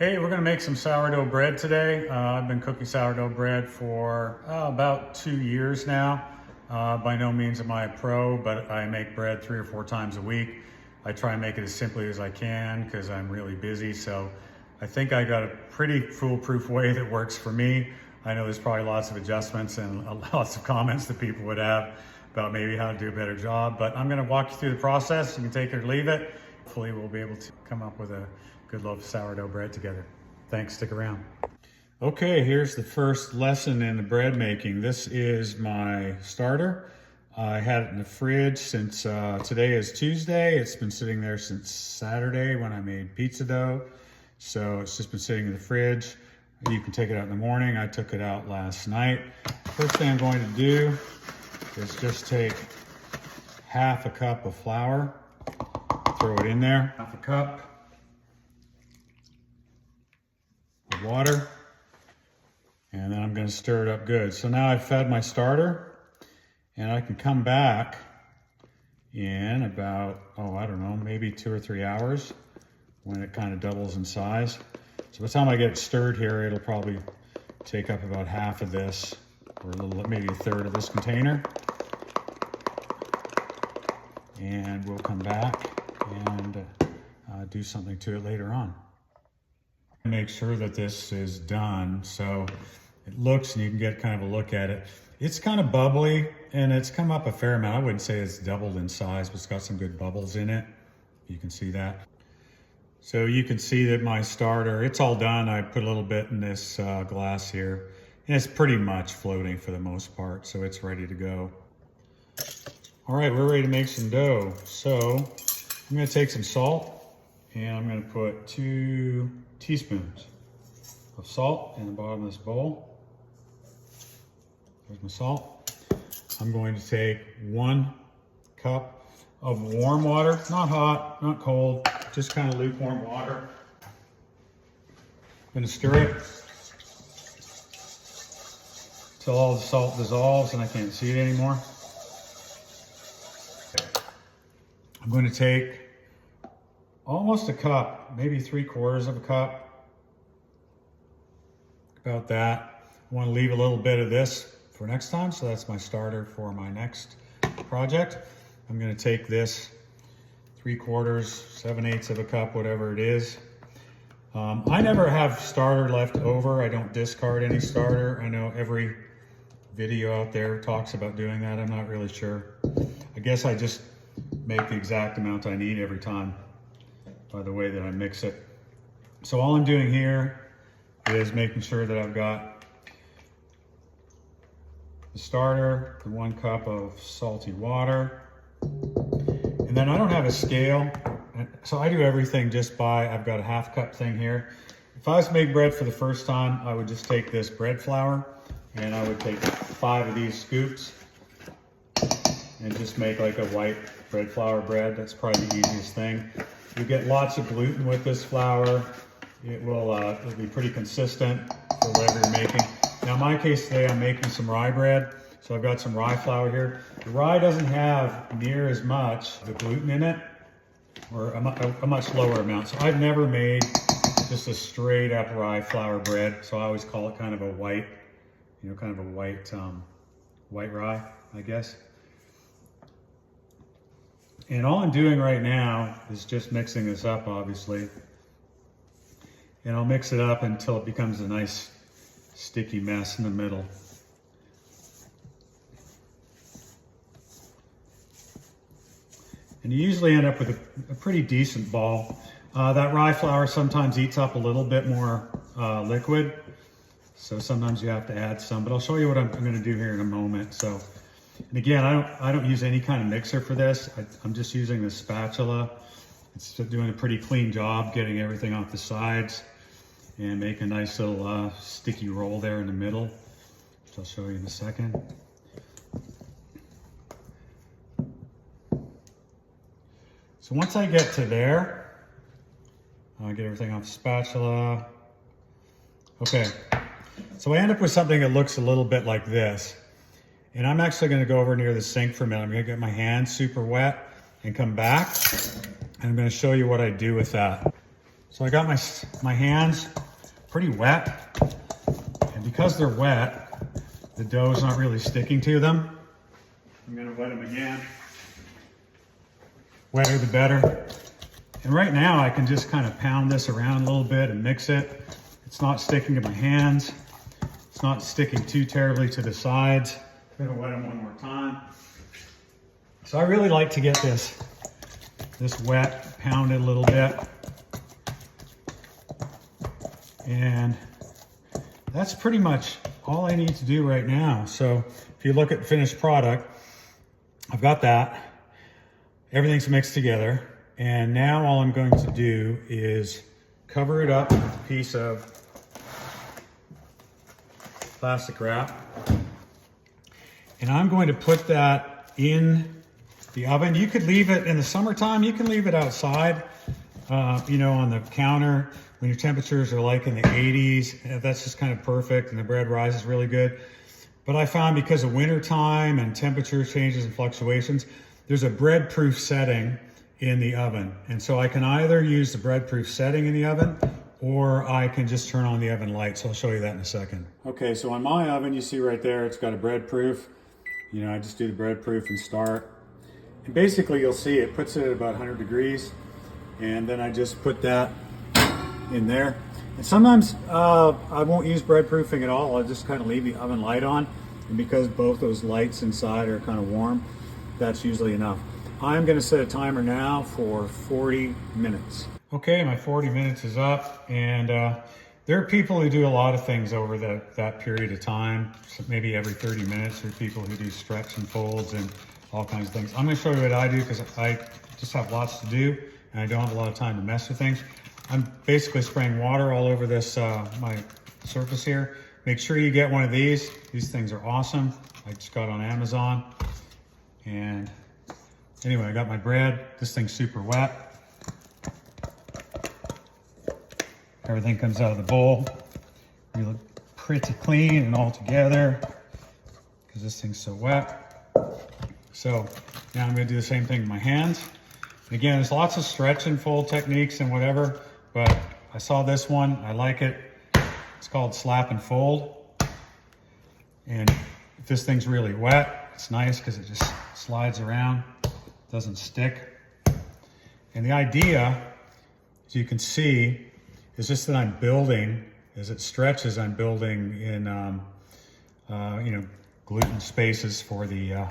Hey, we're gonna make some sourdough bread today. I've been cooking sourdough bread for about 2 years now. By no means am I a pro, but I make bread 3 or 4 times a week. I try and make it as simply as I can because I'm really busy. So I think I got a pretty foolproof way that works for me. I know there's probably lots of adjustments and lots of comments that people would have about maybe how to do a better job, but I'm gonna walk you through the process. You can take it or leave it. Hopefully we'll be able to come up with a good loaf of sourdough bread together. Thanks, stick around. Okay, here's the first lesson in the bread making. This is my starter. I had it in the fridge since today is Tuesday. It's been sitting there since Saturday when I made pizza dough. So it's just been sitting in the fridge. You can take it out in the morning. I took it out last night. First thing I'm going to do is just take half a cup of flour, throw it in there, half a cup of water, and then I'm going to stir it up good. So now I've fed my starter, and I can come back in about, I don't know, maybe 2 or 3 hours when it kind of doubles in size. So by the time I get it stirred here, it'll probably take up about half of this, or maybe a third of this container. And we'll come back and do something to it later on. Make sure that this is done so it looks, and you can get kind of a look at it. It's kind of bubbly and it's come up a fair amount. I wouldn't say it's doubled in size, but it's got some good bubbles in it. You can see that. So you can see that my starter, it's all done. I put a little bit in this glass here, and it's pretty much floating for the most part, so it's ready to go. All right, we're ready to make some dough. So I'm gonna take some salt, and I'm gonna put 2 teaspoons of salt in the bottom of this bowl. There's my salt. I'm going to take 1 cup of warm water, not hot, not cold, just kind of lukewarm water. I'm gonna stir it till all the salt dissolves and I can't see it anymore. I'm going to take almost a cup, maybe 3/4 of a cup, about that. I want to leave a little bit of this for next time, so that's my starter for my next project. I'm going to take this 3/4, 7/8 of a cup, whatever it is. I never have starter left over. I don't discard any starter. I know every video out there talks about doing that. I'm not really sure. I guess I just make the exact amount I need every time by the way that I mix it. So all I'm doing here is making sure that I've got the starter, the 1 cup of salty water, and then I don't have a scale, so I do everything just by, I've got a half cup thing here. If I was to make bread for the first time, I would just take this bread flour and I would take 5 of these scoops and just make like a white bread flour bread. That's probably the easiest thing. You get lots of gluten with this flour. It'll be pretty consistent for whatever you're making. Now in my case today, I'm making some rye bread. So I've got some rye flour here. The rye doesn't have near as much the gluten in it, or a much lower amount. So I've never made just a straight up rye flour bread. So I always call it kind of a white, kind of a white rye, I guess. And all I'm doing right now is just mixing this up, obviously. And I'll mix it up until it becomes a nice sticky mess in the middle. And you usually end up with a pretty decent ball. That rye flour sometimes eats up a little bit more liquid. So sometimes you have to add some, but I'll show you what I'm gonna do here in a moment. So. And again, I don't use any kind of mixer for this. I'm just using this spatula. It's doing a pretty clean job getting everything off the sides and make a nice little sticky roll there in the middle, which I'll show you in a second. So once I get to there, I'll get everything off the spatula. Okay, so I end up with something that looks a little bit like this. And I'm actually gonna go over near the sink for a minute. I'm gonna get my hands super wet and come back. And I'm gonna show you what I do with that. So I got my hands pretty wet, and because they're wet, the dough's not really sticking to them. I'm gonna wet them again. Wetter the better. And right now I can just kind of pound this around a little bit and mix it. It's not sticking to my hands. It's not sticking too terribly to the sides. I'm gonna wet them one more time. So I really like to get this wet, pounded a little bit. And that's pretty much all I need to do right now. So if you look at the finished product, I've got that. Everything's mixed together. And now all I'm going to do is cover it up with a piece of plastic wrap. And I'm going to put that in the oven. You could leave it in the summertime, you can leave it outside, you know, on the counter when your temperatures are like in the 80s. That's just kind of perfect, and the bread rises really good. But I found because of winter time and temperature changes and fluctuations, there's a bread proof setting in the oven. And so I can either use the bread proof setting in the oven, or I can just turn on the oven light. So I'll show you that in a second. Okay, so on my oven, you see right there, it's got a bread proof. You know, I just do the bread proof and start. And basically you'll see it puts it at about 100 degrees. And then I just put that in there. And sometimes I won't use bread proofing at all. I'll just kind of leave the oven light on. And because both those lights inside are kind of warm, that's usually enough. I'm gonna set a timer now for 40 minutes. Okay, my 40 minutes is up, and there are people who do a lot of things over that period of time. So maybe every 30 minutes, there are people who do stretch and folds and all kinds of things. I'm gonna show you what I do because I just have lots to do and I don't have a lot of time to mess with things. I'm basically spraying water all over this, my surface here. Make sure you get one of these. These things are awesome. I just got on Amazon. And anyway, I got my bread. This thing's super wet. Everything comes out of the bowl. We look pretty clean and all together because this thing's so wet. So now I'm gonna do the same thing with my hands. Again, there's lots of stretch and fold techniques and whatever, but I saw this one, I like it. It's called slap and fold. And if this thing's really wet, it's nice because it just slides around, doesn't stick. And the idea, as you can see, is just that I'm building, as it stretches, I'm building in, you know, gluten spaces for the,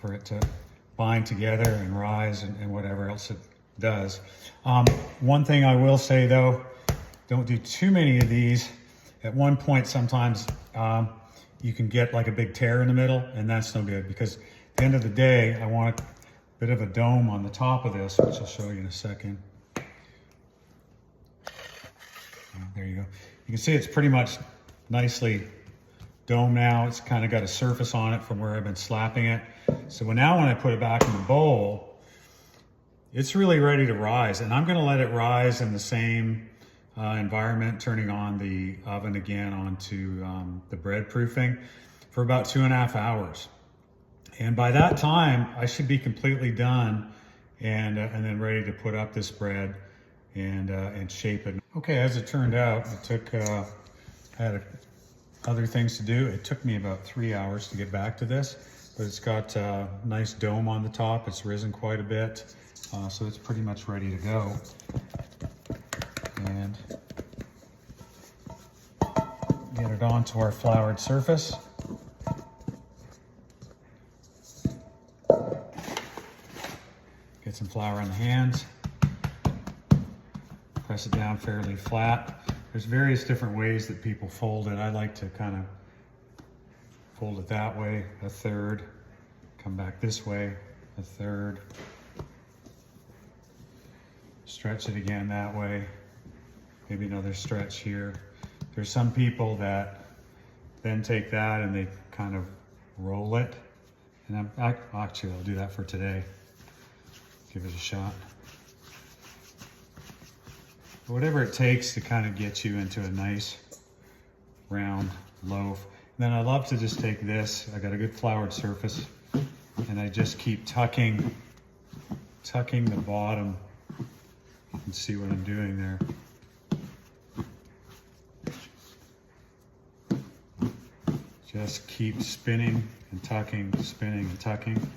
for it to bind together and rise and whatever else it does. One thing I will say though, don't do too many of these. At one point, sometimes you can get like a big tear in the middle, and that's no good because at the end of the day, I want a bit of a dome on the top of this, which I'll show you in a second. There you go. You can see it's pretty much nicely domed now. It's kind of got a surface on it from where I've been slapping it. So now when I put it back in the bowl, it's really ready to rise. And I'm gonna let it rise in the same environment, turning on the oven again onto the bread proofing for about 2.5 hours. And by that time, I should be completely done and then ready to put up this bread and shape it. Okay, as it turned out, it took, I had other things to do. It took me about 3 hours to get back to this, but it's got a nice dome on the top. It's risen quite a bit, so it's pretty much ready to go. And get it onto our floured surface. Get some flour on the hands. Press it down fairly flat. There's various different ways that people fold it. I like to kind of fold it that way, a third, come back this way, a third, stretch it again that way, maybe another stretch here. There's some people that then take that and they kind of roll it. And actually, I'll do that for today. Give it a shot. Whatever it takes to kind of get you into a nice round loaf. And then I love to just take this, I got a good floured surface, and I just keep tucking the bottom You can see what I'm doing there. Just keep spinning and tucking, spinning and tucking.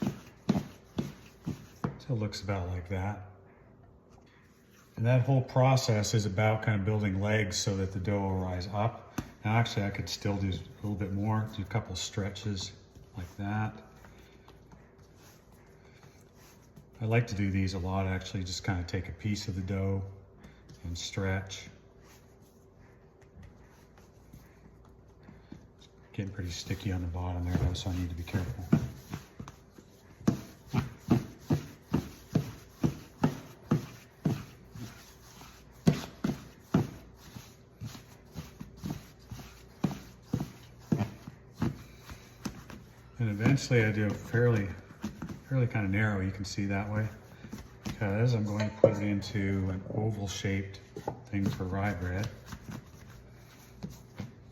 So it looks about like that. And that whole process is about kind of building legs so that the dough will rise up. Now actually I could still do a little bit more, do a couple stretches like that. I like to do these a lot actually, just kind of take a piece of the dough and stretch. It's getting pretty sticky on the bottom there though, so I need to be careful. And eventually I do a fairly kind of narrow, you can see that way, because I'm going to put it into an oval shaped thing for rye bread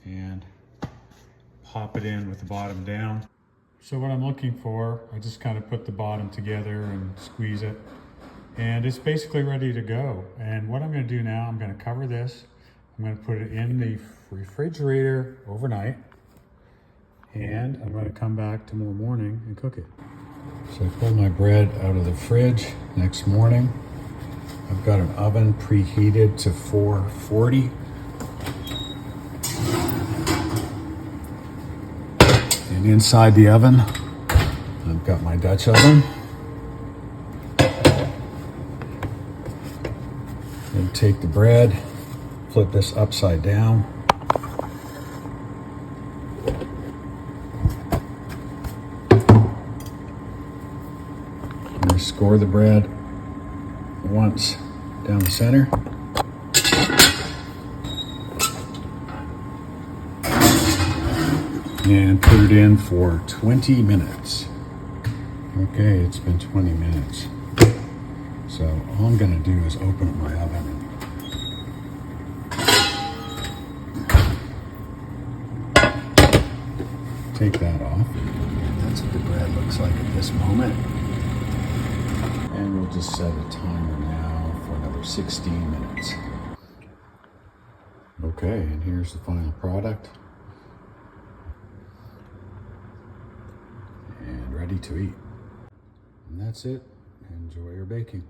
and pop it in with the bottom down. So what I'm looking for, I just kind of put the bottom together and squeeze it, and it's basically ready to go. And what I'm going to do now, I'm going to cover this, I'm going to put it in the refrigerator overnight, and I'm going to come back tomorrow morning and cook it. So I pulled my bread out of the fridge next morning. I've got an oven preheated to 440. And inside the oven, I've got my Dutch oven. And take the bread, flip this upside down. Score the bread once down the center. And put it in for 20 minutes. Okay, it's been 20 minutes. So all I'm gonna do is open up my oven. Take that off. That's what the bread looks like at this moment. And we'll just set a timer now for another 16 minutes. Okay, and here's the final product. And ready to eat. And that's it. Enjoy your baking.